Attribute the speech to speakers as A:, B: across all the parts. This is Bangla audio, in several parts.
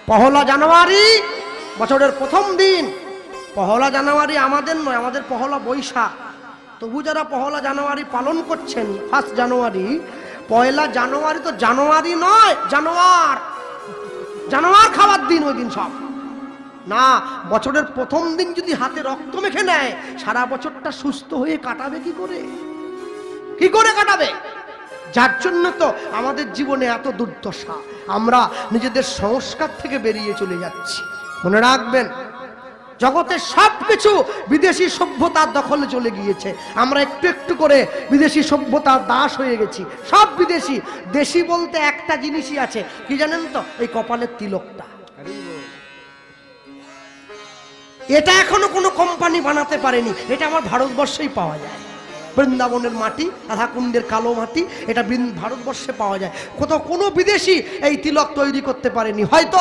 A: পহলা জানুয়ারি বছরের প্রথম দিন। পহলা জানুয়ারি আমাদের নয়, আমাদের পহলা বৈশাখ। তবু যারা পহলা জানুয়ারি পালন করছেন, 1 জানুয়ারি, পয়লা জানুয়ারি তো জানুয়ারি নয়, জানোয়ার। জানোয়ার খাওয়ার দিন ওই দিন সব না। বছরের প্রথম দিন যদি হাতে রক্ত মেখে নেয়, সারা বছরটা সুস্থ হয়ে কাটাবে কি করে? কি করে কাটাবে? যার জন্য তো আমাদের জীবনে এত দুর্দশা। আমরা নিজেদের সংস্কার থেকে বেরিয়ে চলে যাচ্ছি। মনে রাখবেন, জগতের সবকিছু বিদেশি সভ্যতার দখলে চলে গিয়েছে। আমরা একটু একটু করে বিদেশি সভ্যতার দাস হয়ে গেছি। সব বিদেশি। দেশি বলতে একটা জিনিসই আছে, কি জানেন তো? এই কপালের তিলকটা। এটা এখনো কোনো কোম্পানি বানাতে পারেনি। এটা আমার ভারতবর্ষেই পাওয়া যায়। বৃন্দাবনের মাটি, রাধাকুণ্ডের কালো মাটি, এটা ভারতবর্ষে পাওয়া যায়। কোথাও কোনো বিদেশি এই তিলক তৈরি করতে পারেনি। হয়তো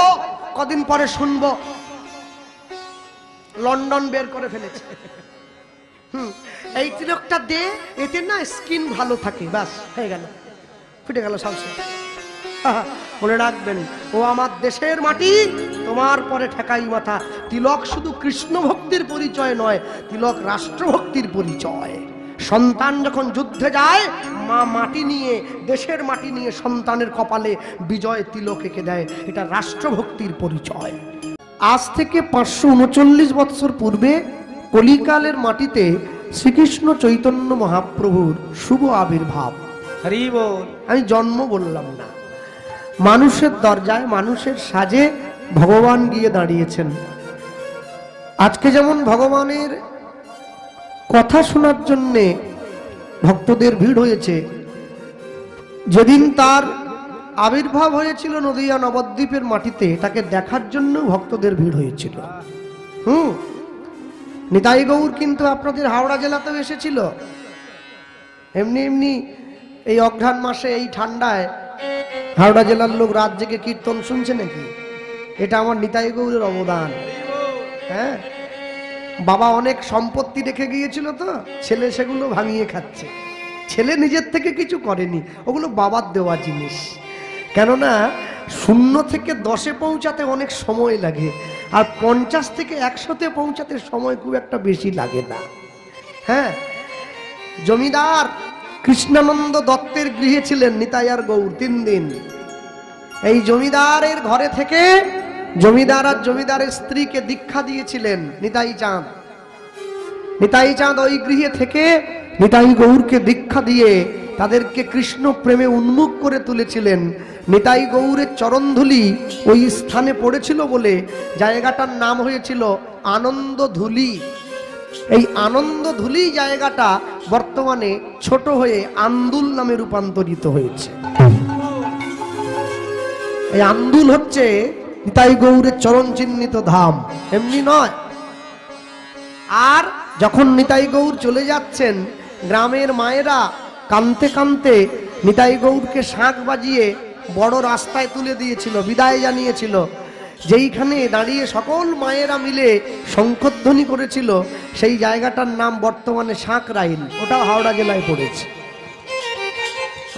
A: কদিন পরে শুনবো লন্ডন বের করে ফেলেছে। এই তিলকটা দে, এতে না স্কিন ভালো থাকে, ব্যাস হয়ে গেল, ফুটে গেল সংসার। মনে রাখবেন, ও আমার দেশের মাটি, তোমার পরে ঠেকাই মাথা। তিলক শুধু কৃষ্ণ ভক্তির পরিচয় নয়, তিলক রাষ্ট্রভক্তির পরিচয়। সন্তান যখন যুদ্ধে যায়, মা মাটি নিয়ে, দেশের মাটি নিয়ে সন্তানের কপালে বিজয় তিলক এঁকে দেয়। এটা রাষ্ট্রভক্তির পরিচয়। আজ থেকে 539 বৎসর পূর্বে কলিকালের মাটিতে শ্রীকৃষ্ণ চৈতন্য মহাপ্রভুর শুভ আবির্ভাব।
B: হরি বল।
A: আমি জন্ম বললাম না, মানুষের দরজায়, মানুষের সাজে ভগবান গিয়ে দাঁড়িয়েছেন। আজকে যেমন ভগবানের কথা শোনার জন্যে ভক্তদের ভিড় হয়েছে, যেদিন তার আবির্ভাব হয়েছিল নদিয়া নবদ্বীপের মাটিতে, তাকে দেখার জন্য ভক্তদের ভিড় হয়েছিল। নিতাই গৌর কিন্তু আপনাদের হাওড়া জেলাতেও এসেছিল। এমনি এমনি এই অঘ্রাণ মাসে, এই ঠান্ডায় হাওড়া জেলার লোক রাত জেগে কীর্তন শুনছে নাকি? এটা আমার নিতাই গৌরের অবদান। হ্যাঁ, বাবা অনেক সম্পত্তি রেখে গিয়েছিল, তো ছেলে সেগুলো ভাঙিয়ে খাচ্ছে। ছেলে নিজের থেকে কিছু করেনি, ওগুলো বাবার দেওয়া জিনিস। কেননা 0 থেকে 10-এ পৌঁছাতে অনেক সময় লাগে, আর 50 থেকে 100-তে পৌঁছাতে সময় খুব একটা বেশি লাগে না। হ্যাঁ, জমিদার কৃষ্ণানন্দ দত্তের গৃহে ছিলেন নিতাই আর গৌর 3 দিন। এই জমিদারের ঘরে থেকে জমিদার আর জমিদারের স্ত্রীকে দীক্ষা দিয়েছিলেন নিতাই চাঁদ। নিতাই চাঁদ ওই গৃহে থেকে নিতাই গৌরকে দীক্ষা দিয়ে তাদেরকে কৃষ্ণ প্রেমে উন্মুখ করে তুলেছিলেন। নিতাই গৌরের চরণধুলি ওই স্থানে পড়েছিল বলে জায়গাটার নাম হয়েছিল আনন্দধুলি। এই আনন্দধুলি জায়গাটা বর্তমানে ছোট হয়ে আন্দুল নামে রূপান্তরিত হয়েছে। এই আন্দুল হচ্ছে নিতাই গৌরের চরণ চিহ্নিত ধাম, এমনি নয়। আর যখন নিতাই গৌর চলে যাচ্ছেন, গ্রামের মায়েরা কাঁদতে কাঁদতে নিতাই গৌরকে শাঁখ বাজিয়ে বড় রাস্তায় তুলে দিয়েছিল, বিদায় জানিয়েছিল। যেইখানে দাঁড়িয়ে সকল মায়েরা মিলে শঙ্খধ্বনি করেছিল, সেই জায়গাটার নাম বর্তমানে সাঁকরাইল। ওটাও হাওড়া জেলায় পড়েছে।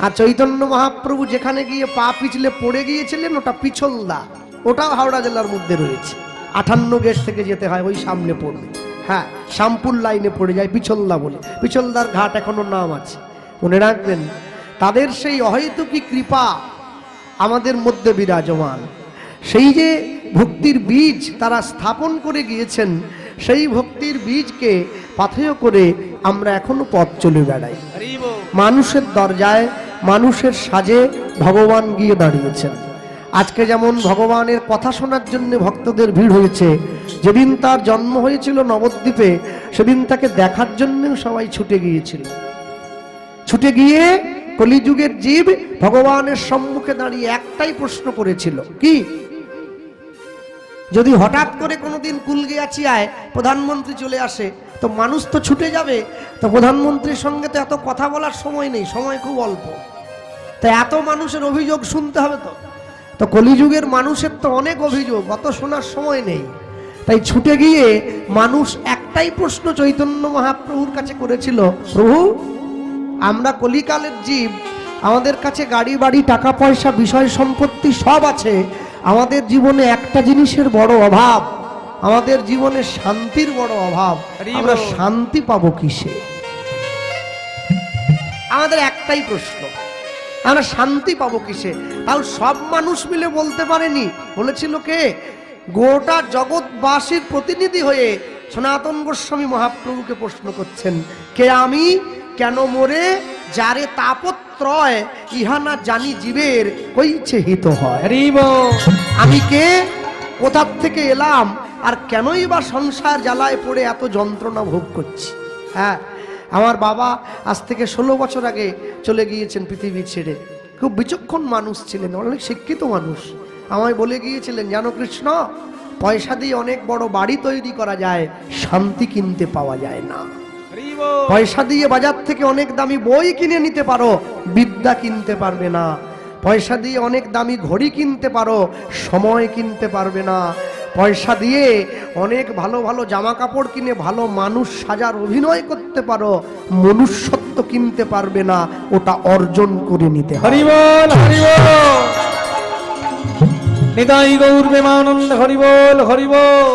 A: আর চৈতন্য মহাপ্রভু যেখানে গিয়ে পা পিছলে পড়ে গিয়েছিলেন, ওটা পিছলদা, ওটাও হাওড়া জেলার মধ্যে রয়েছে। 58 গেট থেকে যেতে হয়, ওই সামনে পড়বে। হ্যাঁ, শ্যামপুর লাইনে পড়ে যায় পিছলদা বলে। পিছলদার ঘাট এখনো নাম আছে। মনে রাখবেন, তাদের সেই অহেতুকী কৃপা আমাদের মধ্যে বিরাজমান। সেই যে ভক্তির বীজ তারা স্থাপন করে গিয়েছেন, সেই ভক্তির বীজকে পাথেয় করে আমরা এখনো পথ চলে বেড়াই। মানুষের দরজায়, মানুষের সাজে ভগবান গিয়ে দাঁড়িয়েছেন। আজকে যেমন ভগবানের কথা শোনার জন্য ভক্তদের ভিড় হয়েছে, যেদিন তার জন্ম হয়েছিল নবদ্বীপে, সেদিন তাকে দেখার জন্য সবাই ছুটে গিয়েছিল। ছুটে গিয়ে কলিযুগের জীব ভগবানের সম্মুখে দাঁড়িয়ে একটাই প্রশ্ন করেছিল, কি? যদি হঠাৎ করে কোনোদিন কুলগিয়াচিয়ায় প্রধানমন্ত্রী চলে আসে, তো মানুষ তো ছুটে যাবে। তো প্রধানমন্ত্রীর সঙ্গে তো এত কথা বলার সময় নেই, সময় খুব অল্প। তো এত মানুষের অভিযোগ শুনতে হবে। তো কলিযুগের মানুষের তো অনেক অভিযোগ, অত শোনার সময় নেই। তাই ছুটে গিয়ে মানুষ একটাই প্রশ্ন চৈতন্য মহাপ্রভুর কাছে করেছিল, প্রভু, আমরা কলিকালের জীব, আমাদের কাছে গাড়ি বাড়ি টাকা পয়সা বিষয় সম্পত্তি সব আছে, আমাদের জীবনে একটা জিনিসের বড় অভাব, আমাদের জীবনে শান্তির বড় অভাব। আমরা শান্তি পাবো কিসে? আমাদের একটাই প্রশ্ন, আমরা শান্তি পাবো কিসে? তাও সব মানুষ মিলে বলতে পারেনি, বলেছিল কে? গোটা জগৎবাসীর প্রতিনিধি হয়ে সনাতন গোস্বামী মহাপ্রভুকে প্রশ্ন করছেন, কে আমি, কেন মোরে, যারে তাপত্রয় ইহা না জানি জীবের কইছে হিত হয়। আমি কে, কোথার থেকে এলাম, আর কেনই বা সংসার জ্বালায় পড়ে এত যন্ত্রণা ভোগ করছি। হ্যাঁ, আমার বাবা আজ থেকে 16 বছর আগে চলে গিয়েছেন পৃথিবী ছেড়ে। খুব বিচক্ষণ মানুষ ছিলেন, অনেক শিক্ষিত মানুষ। আমায় বলে গিয়েছিলেন, জানো কৃষ্ণ, পয়সা দিয়ে অনেক বড় বাড়ি তৈরি করা যায়, শান্তি কিনতে পাওয়া যায় না। পয়সা দিয়ে বাজার থেকে অনেক দামি বই কিনে নিতে পারো, বিদ্যা কিনতে পারবে না। পয়সা দিয়ে অনেক দামি ঘড়ি কিনতে পারো, সময় কিনতে পারবে না। পয়সা দিয়ে অনেক ভালো ভালো জামা কাপড় কিনে ভালো মানুষ সাজার অভিনয় করতে পারো, মনুষ্যত্ব কিনতে পারবে না, ওটা অর্জন করে নিতে হবে।
B: হরি বল, হরি বল, নিতাই গৌর প্রেমানন্দ, হরি বল, হরি বল।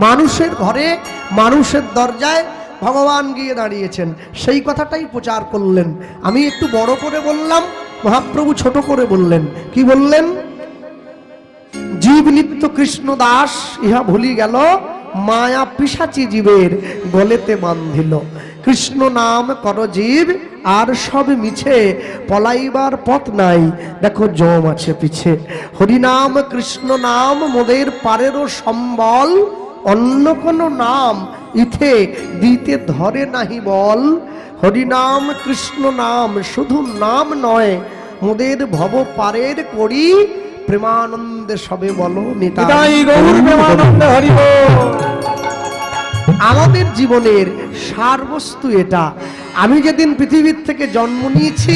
A: মানুষের ঘরে, মানুষের দরজায় ভগবান গিয়ে দাঁড়িয়েছেন, সেই কথাটাই প্রচার করলেন। আমি একটু বড় করে বললাম, মহাপ্রভু ছোট করে বললেন। কি বললেন? জীব নিত্য কৃষ্ণ দাস, ইহা ভুলি গেল, মায়া পিশাচি জীবের গলেতে বান্ধিল। কৃষ্ণ নাম কর জীব, আর সব মিছে, পলাইবার পথ নাই, দেখো জম আছে পিছে। হরিনাম কৃষ্ণ নাম মোদের পারেরও সম্বল, অন্য কোন নাম ইথে দিতে ধরে নাহি বল। হরিনাম কৃষ্ণ নাম শুধু নাম নয়, মোদের ভব পারের করি, প্রেমানন্দে সবে বলো নিতাই গৌর প্রেমানন্দ, হরি বল। আমাদের জীবনের সারবস্তু এটা। আমি যেদিন পৃথিবীর থেকে জন্ম নিয়েছি,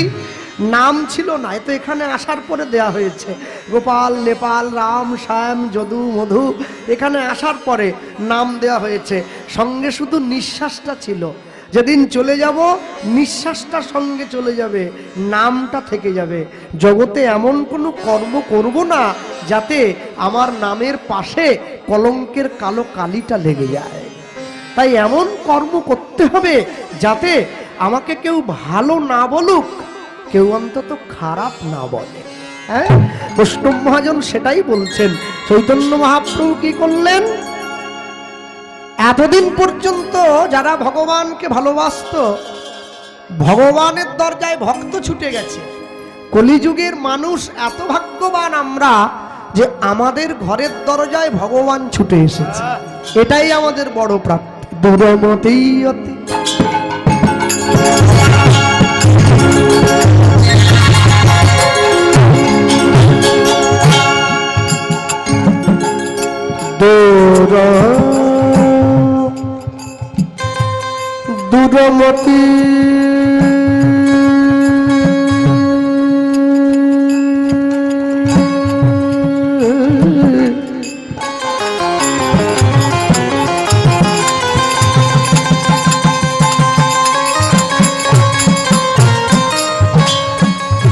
A: নাম ছিল না, এ তো এখানে আসার পরে দেয়া হয়েছে। গোপাল, নেপাল, রাম, শ্যাম, যদু, মধু, এখানে আসার পরে নাম দেয়া হয়েছে। সঙ্গে শুধু নিঃশ্বাসটা ছিল। যেদিন চলে যাব, নিঃশ্বাসটা সঙ্গে চলে যাবে, নামটা থেকে যাবে। জগতে এমন কোনো কর্ম করব না যাতে আমার নামের পাশে কলঙ্কের কালো কালিটা লেগে যায়। তাই এমন কর্ম করতে হবে যাতে আমাকে কেউ ভালো না বলুক, কেউ অন্তত খারাপ না বলে। হ্যাঁ, বৈষ্ণব মহাজন সেটাই বলছেন। চৈতন্য মহাপ্রভু কি করলেন? এতদিন পর্যন্ত যারা ভগবানকে ভালোবাসত, ভগবানের দরজায় ভক্ত ছুটে গেছে। কলিযুগের মানুষ এত ভাগ্যবান আমরা যে আমাদের ঘরের দরজায় ভগবান ছুটে এসেছে, এটাই আমাদের বড় প্রাপ্তি। দুরমতি অতি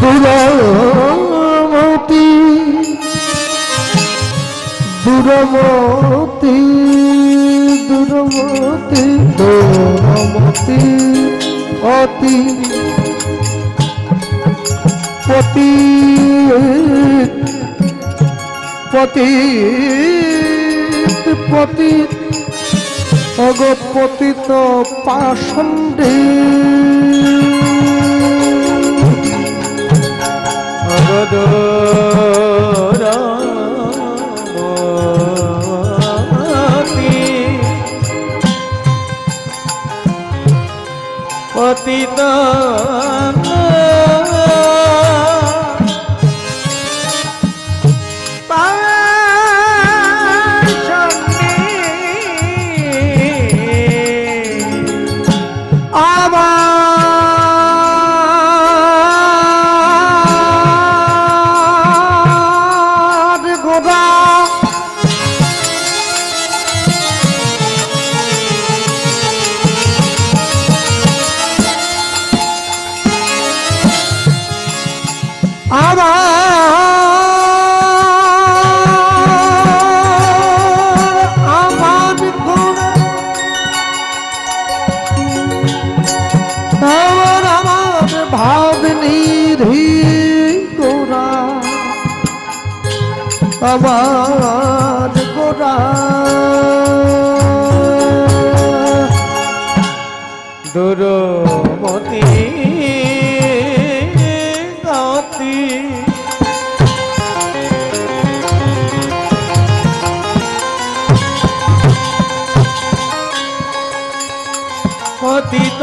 A: দুরমতি দুরমতি দুরমতি দুরমতি দুরমতি অতি পতি পতি পতি অগপতিত পাষণ্ডে
B: পতিত
A: সবার গোড়া
B: দুরমতি গতি পতিত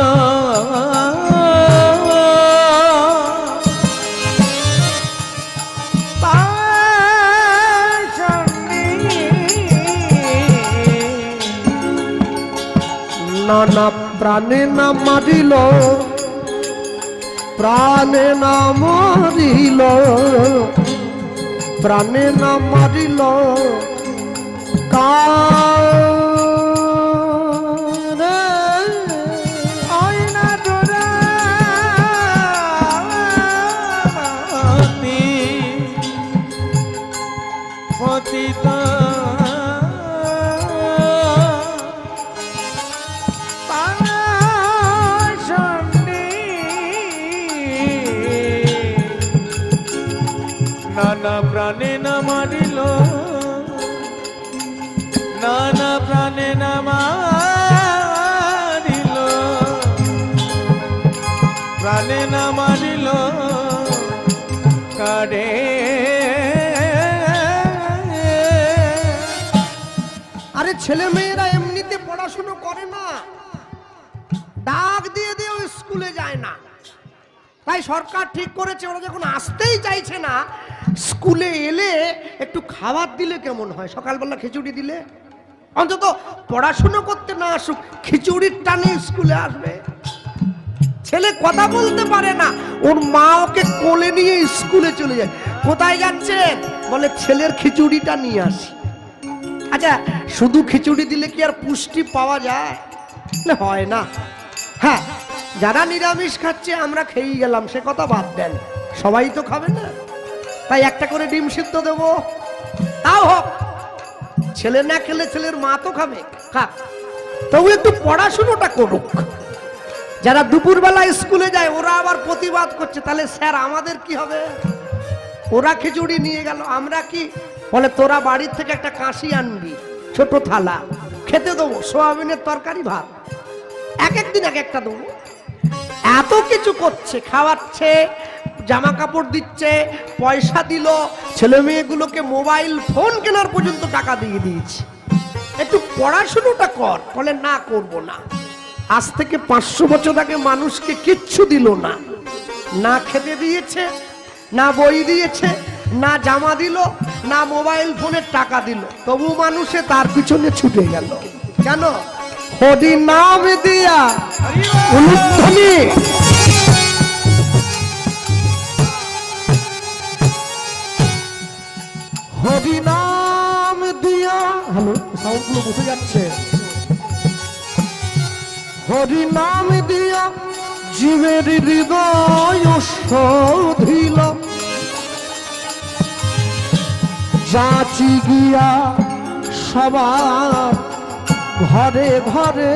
A: নানা প্রাণে না মারিল প্রাণে না মারিল প্রাণে না মারিল কারে
B: আয়না দুরাতি পতিত নানা প্রাণে না মারিল নানা প্রাণে না মারিল প্রাণে না মারিল কারে
A: আরে ছেলে মেয়েরা এমনিতে পড়াশুনো করে না, ডাক দিয়ে দিয়ে ওই স্কুলে যায় না। তাই সরকার ঠিক করেছে ওরা যখন আসতেই চাইছে না, স্কুলে এলে একটু খাবার দিলে কেমন হয়? সকালবেলা খিচুড়ি দিলে অন্তত পড়াশুনো করতে না আসুক, খিচুড়ির টানে স্কুলে আসবে। ছেলে কথা বলতে পারে না, ওর মা ওকে কোলে নিয়ে স্কুলে চলে যায়। কোথায় যাচ্ছে? বলে ছেলের খিচুড়িটা নিয়ে আসি। আচ্ছা, শুধু খিচুড়ি দিলে কি আর পুষ্টি পাওয়া যায়? হয় না। হ্যাঁ, যারা নিরামিষ খাচ্ছে আমরা খেয়েই গেলাম সে কথা বাদ দেন, সবাই তো খাবে না। তাই একটা করে ডিম সিদ্ধ দেব, তাও হোক। ছেলে না খেলে ছেলের মা তো খাবে, খাক। তবু একটু পড়াশুনোটা করুক। যারা দুপুরবেলা স্কুলে যায় ওরা আবার প্রতিবাদ করছে, তাহলে স্যার আমাদের কি হবে? ওরা খিচুড়ি নিয়ে গেল, আমরা কি? বলে তোরা বাড়ির থেকে একটা কাশি আনবি, ছোট থালা, খেতে দেবো সোয়াবিনের তরকারি ভাত, এক একদিন এক একটা দেবো। এত কিছু করছে, খাওয়াচ্ছে, জামা কাপড় দিচ্ছে, পয়সা দিল, ছেলে মেয়েগুলোকে মোবাইল ফোন কেনার পর্যন্ত টাকা দিয়ে দিয়েছে। একটু পড়াশুনোটা কর। বলে না, করব না। আজ থেকে 500 বছর আগে মানুষকে কিচ্ছু দিল না, না খেতে দিয়েছে, না বই দিয়েছে, না জামা দিল, না মোবাইল ফোনের টাকা দিল, তবু মানুষে তার পিছনে ছুটে গেল। কেন? হরি নাম দিয়া উলুধ্বনি। হরি নাম দিয়া, হ্যালো সাউন্ডগুলো বসে যাচ্ছে। হরি নাম দিয়া জীবের হৃদয় শোধিল, যাচি গিয়া সবার ঘরে ঘরে।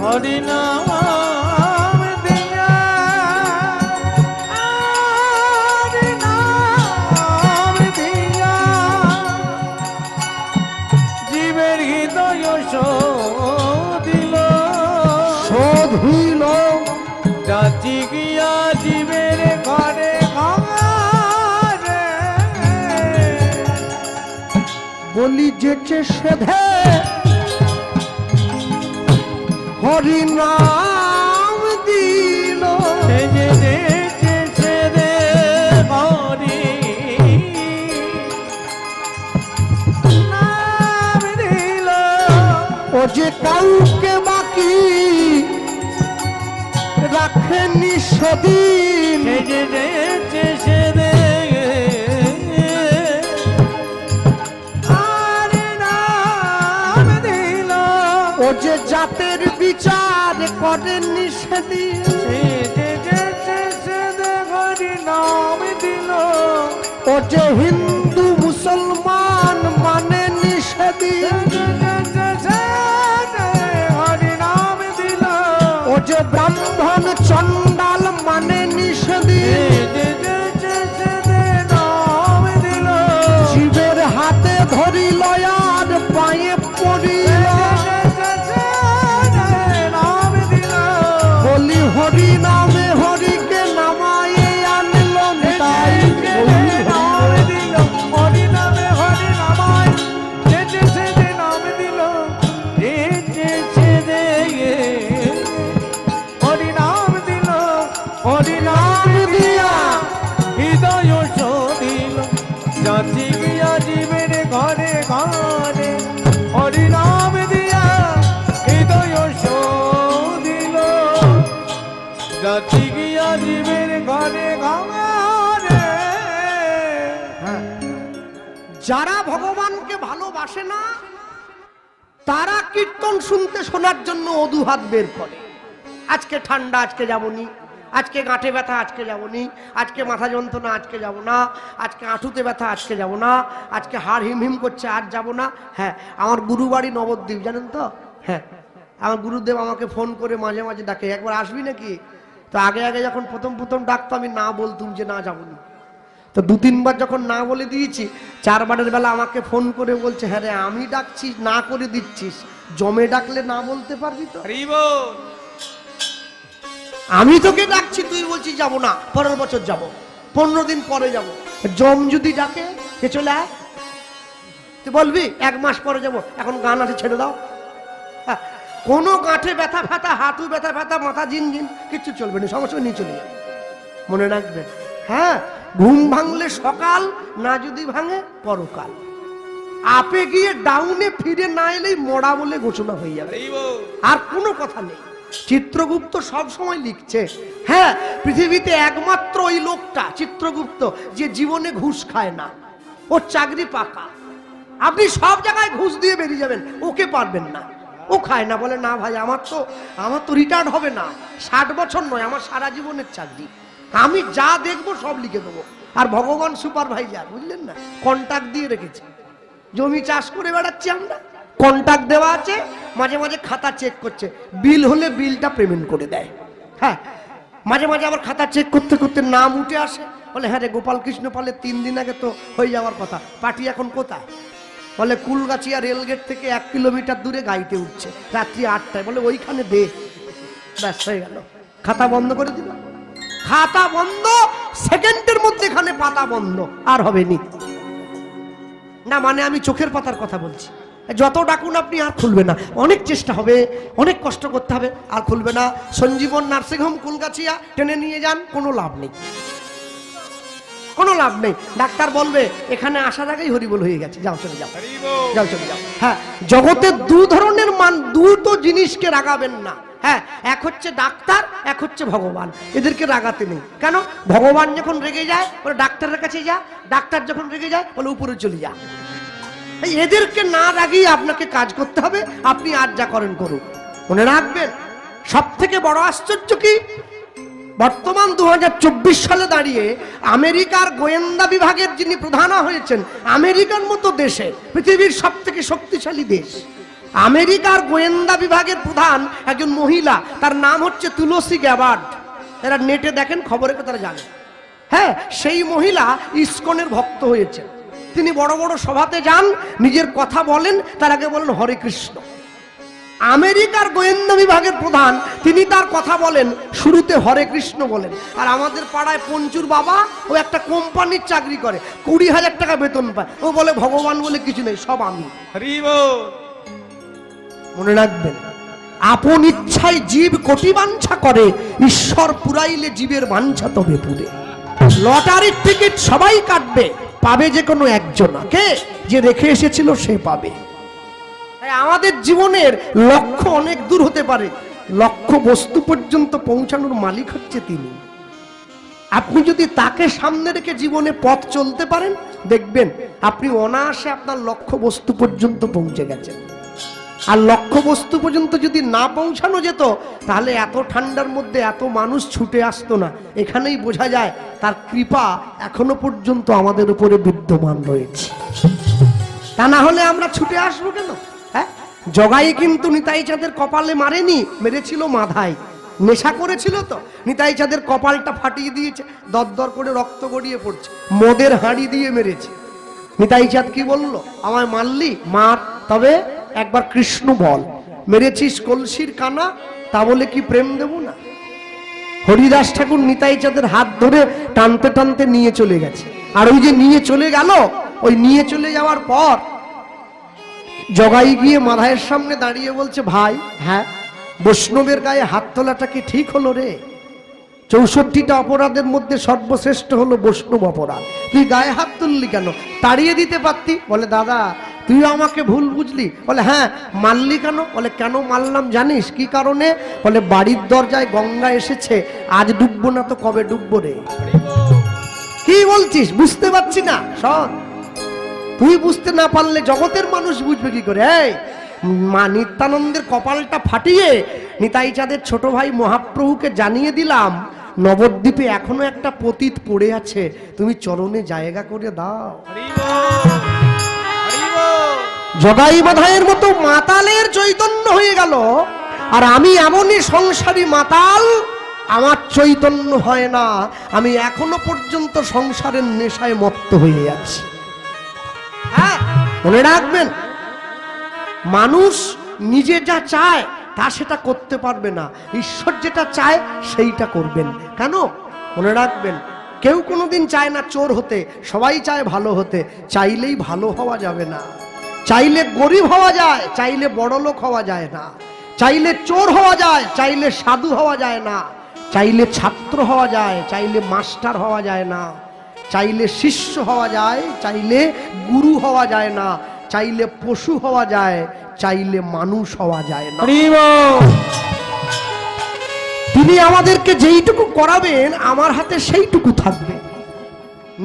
B: হরি নাম দিয়া হরি নাম দিয়া জীবের হৃদয় শোধিল
A: শোধিল,
B: যাচি গিয়া জীবের ঘরে ঘরে।
A: বলি যেচে সেধে হরি নাম দিল, ও যে কাউকে বাকি রাখেনি সেদিন, ও যে জাতের বিচার করেননি সেদিন, ও যে হিন্দু মুসলমান মানেনি সেদিন, ও যে ব্রাহ্মণ চণ্ডাল মানেনি সেদিন, জীবের হাত
B: যাচ্ছি গিয়া জীবের ঘরে ঘরে।
A: যারা ভগবানকে ভালোবাসে না তারা কীর্তন শুনতে শোনার জন্য অদুহাত বের করে। আজকে ঠান্ডা, আজকে যাবনি, আজকে গাঁটে ব্যথা, আজকে যাবনি, আজকে মাথা যন্ত্রণা, আজকে যাব না, আজকে আঁটুতে ব্যথা, আজকে যাব না, আজকে হাড় হিমহিম করছে, আজ যাব না। হ্যাঁ, আমার গুরুবাড়ি নবদ্বীপ, জানেন তো? হ্যাঁ, আমার গুরুদেব আমাকে ফোন করে মাঝে মাঝে ডাকে, একবার আসবি নাকি? তো আগে আগে যখন প্রথম ডাকতো আমি না বলতুম যে না যাবনি। তো 2-3 বার যখন না বলে দিয়েছি, 4 বারের বেলা আমাকে ফোন করে বলছে, হ্যাঁ রে আমি ডাকছি, না করে দিচ্ছিস, জমে ডাকলে না বলতে পারবি তো? আমি তোকে ডাকছি, তুই বলছিস যাবো না, পরের বছর যাব, 15 দিন পরে যাব। জম যদি ডাকে কে চলে আয়, তুই বলবি 1 মাস পরে যাব, এখন গান আছে ছেড়ে দাও। হ্যাঁ, কোনো গাঁঠে ব্যথা ফ্যাথা, হাঁটু ব্যথা ফ্যাথা, মাথা ঝিনঝিন কিচ্ছু চলবে না, সমস্যা নিয়ে চলে যাবে। মনে রাখবেন, হ্যাঁ, ঘুম ভাঙলে সকাল, না যদি ভাঙে পরকাল। আপে গিয়ে ডাউনে ফিরে না এলেই মরা বলে ঘোষণা হয়ে যাবে, আর কোনো কথা নেই। চিত্রগুপ্ত সব সময় লিখছে, হ্যাঁ, পৃথিবীতে একমাত্র ওই লোকটা চিত্রগুপ্ত যে জীবনে ঘুষ খায় না, ওর চাকরি পাকা। আপনি সব জায়গায় ঘুষ দিয়ে বেরিয়ে যাবেন, ওকে পারবেন না। ও খায় না, বলে না ভাই আমার তো রিটায়ার্ড হবে না, 60 বছর নয়, আমার সারা জীবনের চাকরি, আমি যা দেখবো সব লিখে দেবো। আর ভগবান সুপারভাইজার, বুঝলেন না, কন্ট্রাক্ট দিয়ে রেখেছে। জমি চাষ করে বেড়াচ্ছি আমরা, কন্ট্রাক্ট দেওয়া আছে, মাঝে মাঝে খাতা চেক করছে, বিল হলে বিলটা পেমেন্ট করে দেয়। হ্যাঁ, মাঝে মাঝে আবার খাতা চেক করতে করতে নাম উঠে আসে, বলে হ্যাঁ রে গোপাল কৃষ্ণ পালের 3 দিন আগে তো হয়ে যাওয়ার কথা, পার্টি এখন কোথায়? বলে কুলগাছিয়া রেলগেট থেকে 1 কিলোমিটার দূরে গাইতে উঠছে, রাত্রি 8টায়, বলে ওইখানে দে, ব্যাস হয়ে গেল, খাতা বন্ধ করে দিল। খাতা বন্ধ, সেকেন্ডের মধ্যে এখানে পাতা বন্ধ, আর হবে নি না। মানে আমি চোখের পাতার কথা বলছি, যত ডাকুন আপনি আর খুলবে না, অনেক চেষ্টা হবে, অনেক কষ্ট করতে হবে, আর খুলবে না। সঞ্জীবন নার্সিংহোম কুলগাছিয়া টেনে নিয়ে যান, কোনো লাভ নেই, কোনো লাভ নেই। ডাক্তার বলবে এখানে আসার আগেই হরিবোল হয়ে গেছে, যাও চলে যাও, যাও চলে যাও। হ্যাঁ, জগতে 2 ধরনের দুটো জিনিসকে রাগাবেন না। হ্যাঁ, এক হচ্ছে ডাক্তার, এক হচ্ছে ভগবান, এদেরকে রাগাতে নেই। কেন? ভগবান যখন রেগে যায় বলে ডাক্তারের কাছে যা, ডাক্তার যখন রেগে যায় বলে উপরে চলে যা। এদেরকে না রাগিয়ে আপনাকে কাজ করতে হবে, আপনি আর যা করেন করুন। মনে রাখবেন, সব থেকে বড় আশ্চর্য কি, বর্তমান 2024 সালে দাঁড়িয়ে আমেরিকার গোয়েন্দা বিভাগের যিনি প্রধান হয়েছেন, আমেরিকার মতো দেশে, পৃথিবীর সব থেকে শক্তিশালী দেশ, আমেরিকার গোয়েন্দা বিভাগের প্রধান একজন মহিলা, তার নাম হচ্ছে তুলসী গ্যাবার্ড। এরা নেটে দেখেন, খবরে তারা জানে। হ্যাঁ, সেই মহিলা ইসকনের ভক্ত হয়েছে। তিনি বড় বড় সভাতে যান, নিজের কথা বলেন, তার আগে বলেন হরে কৃষ্ণ। আমেরিকার গোয়েন্দা বিভাগের প্রধান, তিনি তার কথা বলেন, শুরুতে হরে কৃষ্ণ বলেন। আর আমাদের পাড়ায় পঞ্চুর বাবা, ও একটা কোম্পানির চাকরি করে, 20,000 টাকা বেতন পায়, ও বলে ভগবান বলে কিছু নেই, সব আমি। মনে রাখবেন, আপন ইচ্ছায় জীব কোটি বাঞ্ছা করে, ঈশ্বর পুরাইলে জীবের বাঞ্ছা তবে পুরে। লটারির টিকিট সবাই কাটবে, পাবে যে কোনো একজন, কে যে রেখে এসেছিল সে পাবে। তাই আমাদের জীবনের লক্ষ্য অনেক দূর হতে পারে, লক্ষ্য বস্তু পর্যন্ত পৌঁছানোর মালিক হচ্ছে তিনি। আপনি যদি তাকে সামনে রেখে জীবনে পথ চলতে পারেন, দেখবেন আপনি অনায়াসে আপনার লক্ষ্য বস্তু পর্যন্ত পৌঁছে গেছেন। আর লক্ষ্য বস্তু পর্যন্ত যদি না পৌঁছানো যেত, তাহলে এত ঠান্ডার মধ্যে এত মানুষ ছুটে আসতো না। এখানেই বোঝা যায় তার কৃপা এখনো পর্যন্ত আমাদের উপরে বিদ্যমান রয়েছে। তা না হলে আমরা ছুটে আসবো কেন? হ্যাঁ, জগাই কিন্তু নিতাই চাঁদের কপালে মারেনি, মেরেছিল মাথায়। নেশা করেছিল তো, নিতাই চাঁদের কপালটা ফাটিয়ে দিয়েছে, দরদর করে রক্ত গড়িয়ে পড়ছে, মদের হাঁড়ি দিয়ে মেরেছে। নিতাই চাঁদ কি বলল, আমায় মারলি মার, তবে একবার কৃষ্ণ বল। মেরেছিস কলসির কানা, তা বলে কি প্রেম দেব না? হরিদাস ঠাকুর নিতাই চাঁদের হাত ধরে টানতে টানতে নিয়ে চলে গেছে। আর ওই যে নিয়ে চলে গেল, ওই নিয়ে চলে যাওয়ার পর জগাই গিয়ে মাধায়ের সামনে দাঁড়িয়ে বলছে, ভাই, হ্যাঁ, বৈষ্ণবের গায়ে হাত তোলাটা কি ঠিক হলো রে? 64টা অপরাধের মধ্যে সর্বশ্রেষ্ঠ হলো বৈষ্ণব অপরাধ, তুই গায়ে হাত তুললি কেন? তাড়িয়ে দিতে পারতি। বলে দাদা, তুই আমাকে ভুল বুঝলি? বলে হ্যাঁ। মারলি কেন? বলে কেন মারলাম জানিস? কি কারণে? বলে বাড়ির দরজায় গঙ্গা এসেছে, আজ ডুববো না তো কবে ডুববো রে। কি বলছিস? বুঝতে পারছি না। শোন, তুই বুঝতে না পারলে জগতের মানুষ বুঝবে কি করে? এই মা নিত্যানন্দের কপালটা ফাটিয়ে নিতাই চাঁদের ছোট ভাই মহাপ্রভুকে জানিয়ে দিলাম, নবদ্বীপে এখনো একটা পতিত পড়ে আছে, তুমি চরণে জায়গা করে দাও। জগাই বাধাইয়ের মতো মাতালের চৈতন্য হয়ে গেল, আর আমি এমনই সংসারী মাতাল, আমার চৈতন্য হয় না, আমি এখনো পর্যন্ত সংসারের নেশায় মত্ত হয়ে আছি। হ্যাঁ, মনে রাখবেন, মানুষ নিজে যা চায় তা সেটা করতে পারবে না, ঈশ্বর যেটা চায় সেইটা করবেন। কেন? মনে রাখবেন, কেউ কোনোদিন চায় না চোর হতে, সবাই চায় ভালো হতে। চাইলেই ভালো হওয়া যাবে না, চাইলে গরিব হওয়া যায়, চাইলে বড়লোক হওয়া যায় না, চাইলে চোর হওয়া যায়, চাইলে সাধু হওয়া যায় না, চাইলে ছাত্র হওয়া যায়, চাইলে মাস্টার হওয়া যায় না, চাইলে শিষ্য হওয়া যায়, চাইলে গুরু হওয়া যায় না, চাইলে পশু হওয়া যায়, চাইলে মানুষ হওয়া যায় না। তিনি আমাদেরকে যেইটুকু করাবেন আমার হাতে সেইটুকু থাকবে।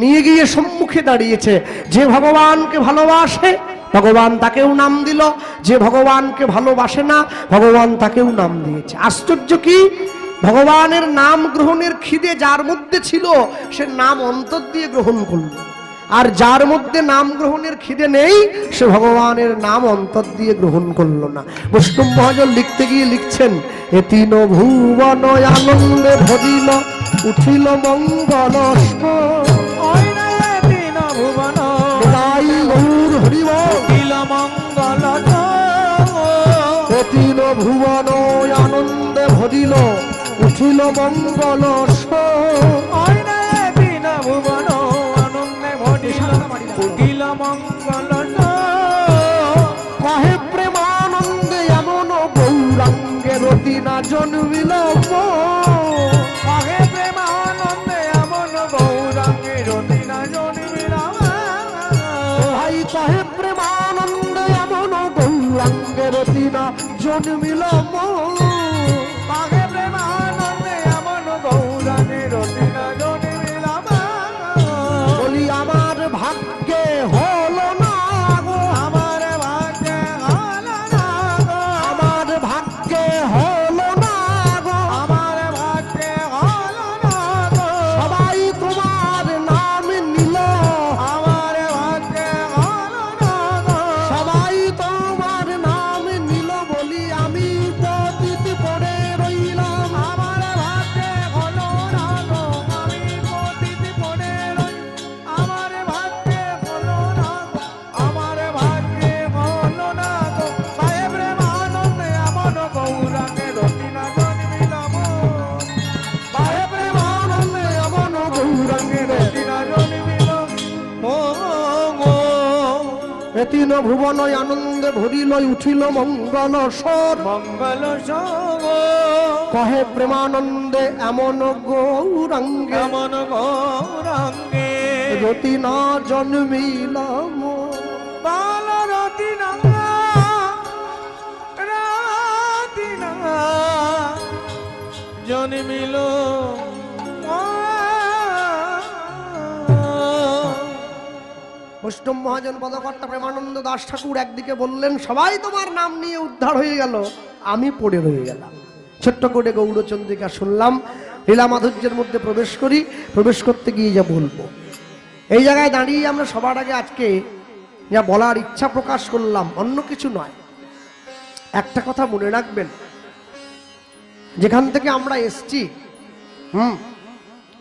A: নিয়ে গিয়ে সম্মুখে দাঁড়িয়েছে, যে ভগবানকে ভালোবাসে ভগবান তাকেও নাম দিল, যে ভগবানকে ভালোবাসে না ভগবান তাকেও নাম দিয়েছে। আশ্চর্য কি, ভগবানের নাম গ্রহণের খিদে যার মধ্যে ছিল সে নাম অন্তর দিয়ে গ্রহণ করল, আর যার মধ্যে নাম গ্রহণের খিদে নেই সে ভগবানের নাম অন্তর দিয়ে গ্রহণ করলো না। বৈষ্ণব মহাজন লিখতে গিয়ে লিখছেন, এ তিন ভুবন আনন্দে ভরিল উঠিল মঙ্গল তিন ভুবন আনন্দে ভরিল উঠিল মঙ্গল
B: ভুবন আনন্দে ভরিল মঙ্গল
A: কহে প্রেমানন্দে এমন গৌরাঙ্গে রতি না জন্মিল,
B: কহে প্রেমানন্দে এমন গৌরাঙ্গে রতি না জন্মিল।
A: ভাই কহে প্রেমানন্দে এমন গৌরাঙ্গে রতি না জন্মিল,
B: কহে প্রেমানন্দে এমন গৌরাঙ্গে রতি না জন্মিল।
A: বলি আমার ভাগ্যে হলো না গো,
B: আমার ভাগ্যে হলো না গো,
A: আমার ভাগ্যে হলো না গো,
B: আমার ভাগ্যে হলো না গো,
A: সবাই তোমার নাম নিল,
B: আমার ভাগ্যে হলো না গো,
A: সবাই তোমার নাম নিল, বলি আমি পতিত পড়ে রইলাম।
B: আমার ভাগ্যে হলো না গো, আমি পতিত পড়ে রই, আমার ভাগ্যে হলো না গো, আমার ভাগ্যে হলো না গো, পায়ে প্রেমানন্দে এমন গৌরাঙ্গে রতি না জন্মিল, পায়ে প্রেমানন্দে এমন গৌরাঙ্গে রতি না জন্মিল।
A: এ তিন ভুবন আনন্দে ভরিল উঠিল মঙ্গল স্বর,
B: মঙ্গল সব
A: কহে প্রেমানন্দে এমন গৌরাঙ্গে
B: এমন গৌরাঙ্গে
A: রতি না জন্মিল,
B: বাল রতি না জন্মিল।
A: বৈষ্ণব মহাজন পদকর্তা প্রেমানন্দ দাস ঠাকুর একদিকে বললেন সবাই তোমার নাম নিয়ে উদ্ধার হয়ে গেল, আমি পড়ে রয়ে গেলাম। ছোট্ট করে গৌরচন্দ্রিকা শুনলাম, লীলা মাধুর্যের মধ্যে প্রবেশ করি। প্রবেশ করতে গিয়ে যা বলবো, এই জায়গায় দাঁড়িয়ে আমরা সবার আগে আজকে যা বলার ইচ্ছা প্রকাশ করলাম অন্য কিছু নয়। একটা কথা মনে রাখবেন, যেখান থেকে আমরা এসছি,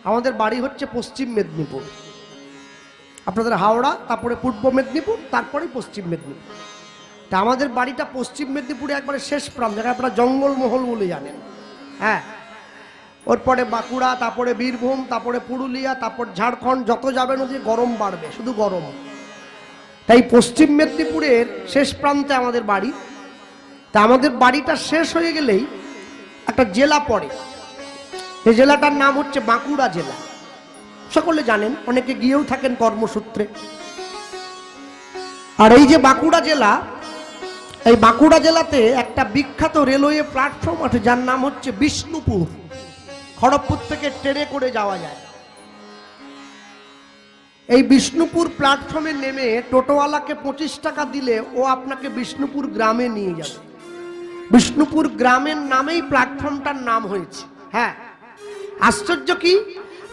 A: আমাদের বাড়ি হচ্ছে পশ্চিম মেদিনীপুর, আপনাদের হাওড়া, তারপরে পূর্ব মেদিনীপুর, তারপরে পশ্চিম মেদিনীপুর। তা আমাদের বাড়িটা পশ্চিম মেদিনীপুরে একবারে শেষ প্রান্ত, যাকে আপনারা জঙ্গলমহল বলে জানেন। হ্যাঁ, ওর পরে বাঁকুড়া, তারপরে বীরভূম, তারপরে পুরুলিয়া, তারপর ঝাড়খণ্ড, যত যাবেন ওদিকে গরম বাড়বে, শুধু গরম। তাই পশ্চিম মেদিনীপুরের শেষ প্রান্তে আমাদের বাড়ি। তা আমাদের বাড়িটা শেষ হয়ে গেলেই একটা জেলা পড়ে, এই জেলাটার নাম হচ্ছে বাঁকুড়া জেলা। সকলে জানেন, অনেকে গিয়েও থাকেন কর্মসূত্রে। আর এই যে বাঁকুড়া জেলা, এই বাঁকুড়া জেলাতে একটা বিখ্যাত রেলওয়ে প্ল্যাটফর্ম আছে যার নাম হচ্ছে বিষ্ণুপুর। খড়গপুর থেকে ট্রেনে করে যাওয়া যায়। এই বিষ্ণুপুর প্ল্যাটফর্মে নেমে টোটোওয়ালাকে 25 টাকা দিলে ও আপনাকে বিষ্ণুপুর গ্রামে নিয়ে যাবে। বিষ্ণুপুর গ্রামের নামেই প্ল্যাটফর্মটার নাম হয়েছে। হ্যাঁ, আশ্চর্য কি,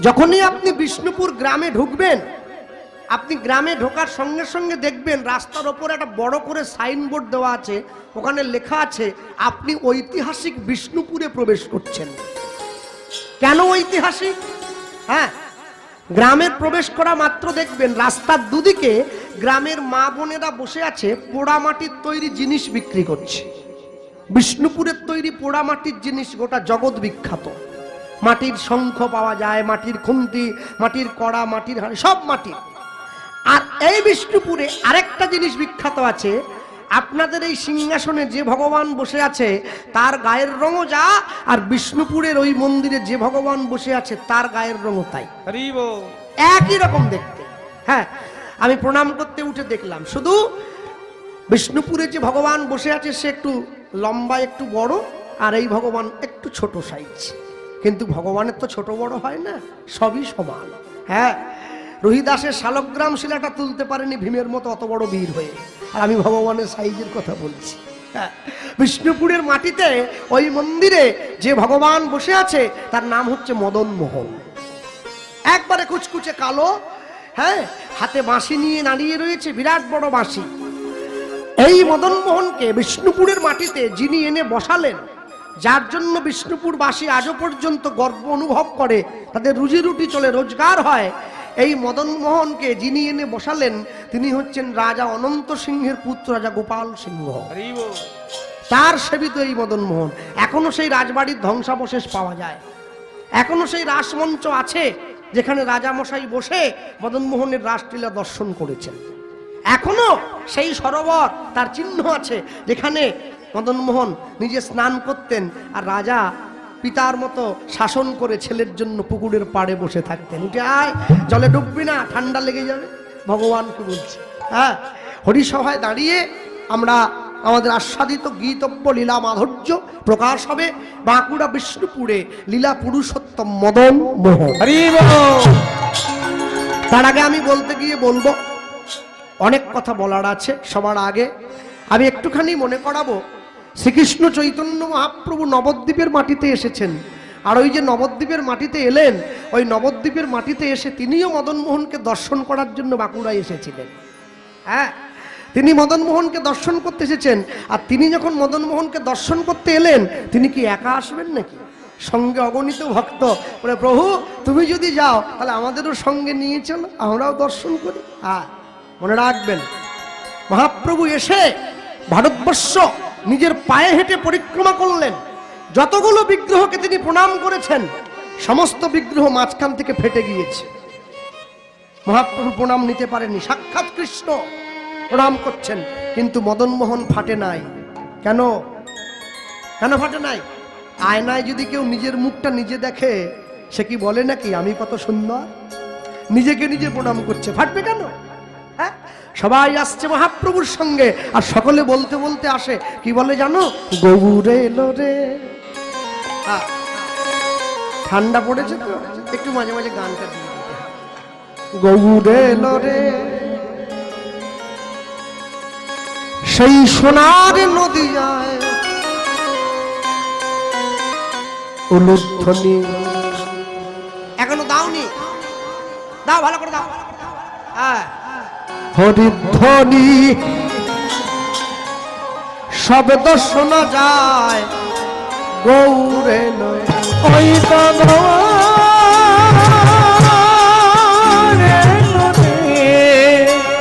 A: যখনই আপনি বিষ্ণুপুর গ্রামে ঢুকবেন, আপনি গ্রামে ঢোকার সঙ্গে সঙ্গে দেখবেন রাস্তার ওপরে একটা বড় করে সাইনবোর্ড দেওয়া আছে, ওখানে লেখা আছে আপনি ঐতিহাসিক বিষ্ণুপুরে প্রবেশ করছেন। কেন ঐতিহাসিক? হ্যাঁ, গ্রামের প্রবেশ করা মাত্র দেখবেন রাস্তার দুদিকে গ্রামের মা বোনেরা বসে আছে, পোড়া মাটির তৈরি জিনিস বিক্রি করছে। বিষ্ণুপুরের তৈরি পোড়া মাটির জিনিস গোটা জগৎ বিখ্যাত। মাটির শঙ্খ পাওয়া যায়, মাটির খুন্তি, মাটির কড়া, মাটির হাঁড়ি, সব মাটির। আর এই বিষ্ণুপুরে আরেকটা জিনিস বিখ্যাত আছে, আপনাদের এই সিংহাসনে যে ভগবান বসে আছে তার গায়ের রঙও যা, আর বিষ্ণুপুরের ওই মন্দিরে যে ভগবান বসে আছে তার গায়ের রঙও তাই, একই রকম দেখতে। হ্যাঁ, আমি প্রণাম করতে উঠে দেখলাম, শুধু বিষ্ণুপুরে যে ভগবান বসে আছে সে একটু লম্বা, একটু বড়, আর এই ভগবান একটু ছোট সাইজ। কিন্তু ভগবানের তো ছোট বড় হয় না, সবই সমান। হ্যাঁ, রোহিদাসের শালগ্রাম শিলাটা তুলতে পারেনি ভীমের মতো অত বড় বীর হয়ে, আর আমি ভগবানের সাইজের কথা বলছি। হ্যাঁ, বিষ্ণুপুরের মাটিতে ওই মন্দিরে যে ভগবান বসে আছে তার নাম হচ্ছে মদন মোহন। একবারে কুচকুচে কালো, হ্যাঁ, হাতে বাঁশি নিয়ে দাঁড়িয়ে রয়েছে, বিরাট বড় বাঁশি। এই মদন মোহনকে বিষ্ণুপুরের মাটিতে যিনি এনে বসালেন, যার জন্য বিষ্ণুপুরবাসী আজও পর্যন্ত গর্ব অনুভব করে, তাদের রুজি রুটি চলে, রোজগার হয়, এই মদন মোহনকে যিনি এনে বসালেন তিনি হচ্ছেন রাজা অনন্ত সিংহের পুত্র রাজা গোপাল সিংহ। তার সেবিত এই মদন মোহন। এখনো সেই রাজবাড়ির ধ্বংসাবশেষ পাওয়া যায়, এখনো সেই রাসমঞ্চ আছে যেখানে রাজামশাই বসে মদন মোহনের রাসলীলা দর্শন করেছেন। এখনো সেই সরোবর, তার চিহ্ন আছে যেখানে মদন মোহন নিজে স্নান করতেন, আর রাজা পিতার মতো শাসন করে ছেলের জন্য পুকুরের পাড়ে বসে থাকতেন। উঠে আয়, জলে ডুববি না, ঠান্ডা লেগে যাবে, ভগবানকে বলছে। হ্যাঁ, হরিসভায় দাঁড়িয়ে আমরা আমাদের আস্বাদিত গীতব্য লীলা মাধুর্য প্রকাশ হবে বাঁকুড়া বিষ্ণুপুরে লীলা পুরুষোত্তম মদন মোহন। তার আগে আমি বলতে গিয়ে বলবো, অনেক কথা বলার আছে। সবার আগে আমি একটুখানি মনে করাবো, শ্রীকৃষ্ণ চৈতন্য মহাপ্রভু নবদ্বীপের মাটিতে এসেছেন। আর ওই যে নবদ্বীপের মাটিতে এলেন, ওই নবদ্বীপের মাটিতে এসে তিনিও মদন মোহনকে দর্শন করার জন্য বাঁকুড়ায় এসেছিলেন। হ্যাঁ, তিনি মদন মোহনকে দর্শন করতে এসেছেন। আর তিনি যখন মদন মোহনকে দর্শন করতে এলেন, তিনি কি একা আসবেন নাকি? সঙ্গে অগণিত ভক্ত বলে, প্রভু তুমি যদি যাও তাহলে আমাদেরও সঙ্গে নিয়ে চলো, আমরাও দর্শন করি। হ্যাঁ, মনে রাখবেন, মহাপ্রভু এসে ভারতবর্ষ নিজের পায়ে হেঁটে পরিক্রমা করলেন। যতগুলো বিগ্রহকে তিনি প্রণাম করেছেন সমস্ত বিগ্রহ মাঝখান থেকে ফেটে গিয়েছে। মহাপ্রভু প্রণাম নিতে পারেননি, সাক্ষাৎ কৃষ্ণ প্রণাম করছেন, কিন্তু মদন মোহন ফাটে নাই। কেন? কেন ফাটে নাই? আয়নায় যদি কেউ নিজের মুখটা নিজে দেখে, সে কি বলে নাকি আমি কত সুন্দর? নিজেকে নিজে প্রণাম করছে, ফাটবে কেন? হ্যাঁ, সবাই আসছে মহাপ্রভুর সঙ্গে, আর সকলে বলতে বলতে আসে, কি বলে জানো? গৌরে এলো রে। ঠান্ডা পড়েছে তো, একটু মাঝে মাঝে গানটা দিয়ে দিতে। গৌরে এলো রে, সেই সোনার নদী যায় উলুধ্বনি। এখনো দাওনি? দাও, ভালো করে দাও। হ্যাঁ, হরিধ্বনি শব্দ শোনা যায় গৌরে লয়। ওই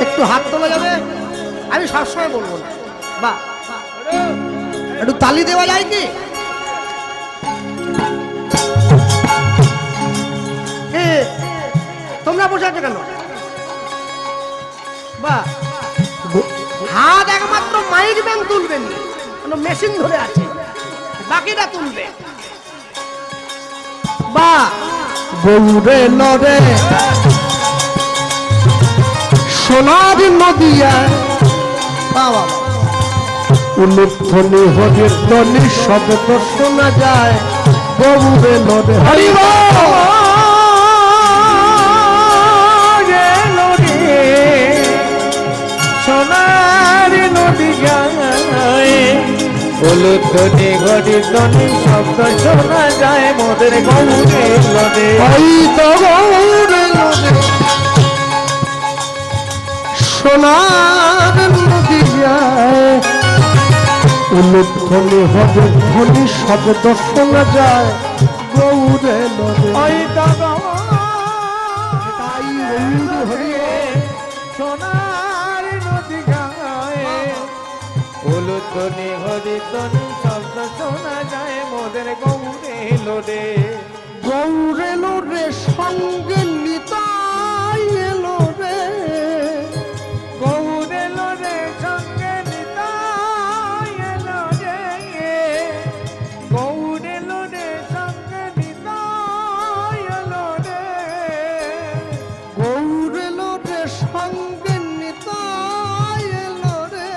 A: একটু হাত তোলা যাবে? আমি সবসময় বলবো না, বা একটু তালি দেওয়া যায় কি? তোমরা বসে আছো কেন? বা হাত একমাত্র মাইক ম্যান তুলবেন, মেশিন ধরে আছে, বাকিটা তুলবে। বা গৌরে লরে সোনার নদিয়া বাবা উলুধ্বনি হরির ধ্বনি শব্দ শোনা যায় গৌরে নদে হরি
B: সোনার নদী গায়ে উলুধ্বনি ঘড়ির ধ্বনি শব্দ শোনা যায় মোদের গৌরে নদে
A: ওই তো গৌরে নদে সোনার নদী যায় উলুধ্বনি হরির ধ্বনি শব্দ শোনা যায় গৌরে নদে
B: ওই তো
A: তাই গৌরে হরি
B: সোনার নদী গায়ে উলুধ্বনি ঘড়ির ধ্বনি শব্দ শোনা যায় মোদের গৌরে লোডে
A: গৌরে লোরে সঙ্গে নিতাই এলো রে
B: গৌরে লোডে সঙ্গে নিতাই এলো রে গৌরে লোডে সঙ্গে নিতাই এলো রে
A: গৌরে লোরে সঙ্গে নিতাই এলো রে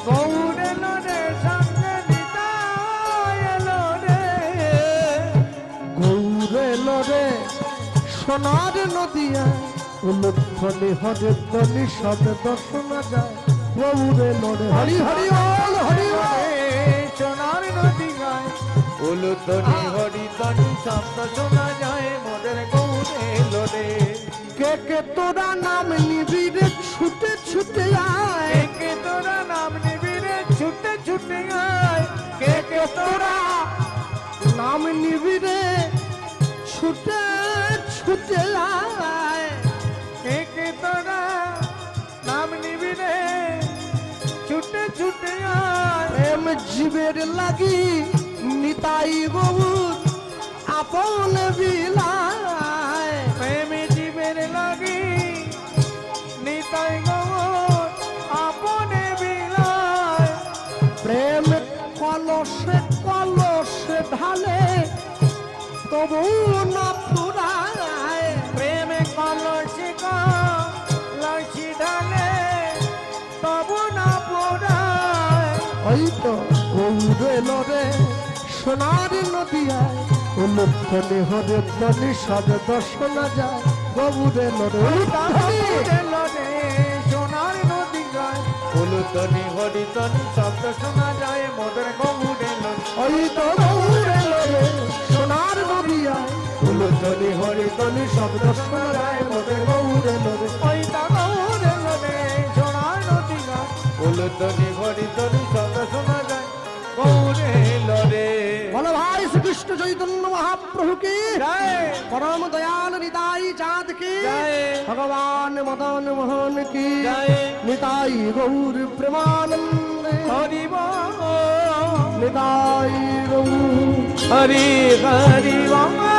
B: গৌরে লোডে সঙ্গে নিতাই এলো রে
A: গৌরে লোরে সোনার নদিয়া উলুধ্বনি হরে ধ্বনি শব্দ শোনা যায় গৌরে লোরে হরি হরি বল হরি বল
B: সোনার নদী গায় উলুধ্বনি হরি ধ্বনি শব্দ শোনা যায় মোদের গৌরে লোডে
A: কে কে তোরা নাম নিবি রে ছুটে ছুটে আয়
B: কে তোরা নাম নিবি রে ছুটে ছুটে আয় কে কে তোরা
A: নাম নিবি রে ছুটে ছুটে আয়
B: কে কে তোরা নাম নিবি রে ছুটে ছুটে আয়
A: প্রেম জীবের লাগি নিতাই গৌর আপন বিলায়
B: প্রেমে জীবের লাগি নিতাই গৌর আপনে বিলায়
A: প্রেম কলসে কলসে ঢালে তবু না ফুরায়
B: প্রেমে কলসি কলসি ঢালে তবু না পোড়ায়
A: ওই তো গৌরে লরে সোনার নদিয়ায় উলুধ্বনি হরে ধ্বনি শব্দ শোনা যায় গৌরে লরে
B: গৌরে লোডে সোনার নদী গায় উলুধ্বনি হরি ধ্বনি শব্দ শোনা যায় মোদের গৌরে লোডে
A: ওই তো গৌরে লরে সোনার নদিয়ায় উলুধ্বনি হরে ধ্বনি শব্দ শোনা যায় মোদের গৌরে লরে
B: ওই তা গৌরে লোডে সোনার নদী গায় উলুধ্বনি হরি ধ্বনি শব্দ শোনা যায় গৌরে লোডে
A: বলো ভাই শ্রীকৃষ্ণ চৈতন্য মহাপ্রভু কি
B: জয়
A: परम दयाल निताई चाँद की
B: जय।
A: भगवान मदन मोहन की
B: जय।
A: निताई गौर प्रेमानंद
B: हरि बोल
A: निताई गौर
B: हरि हरि बोल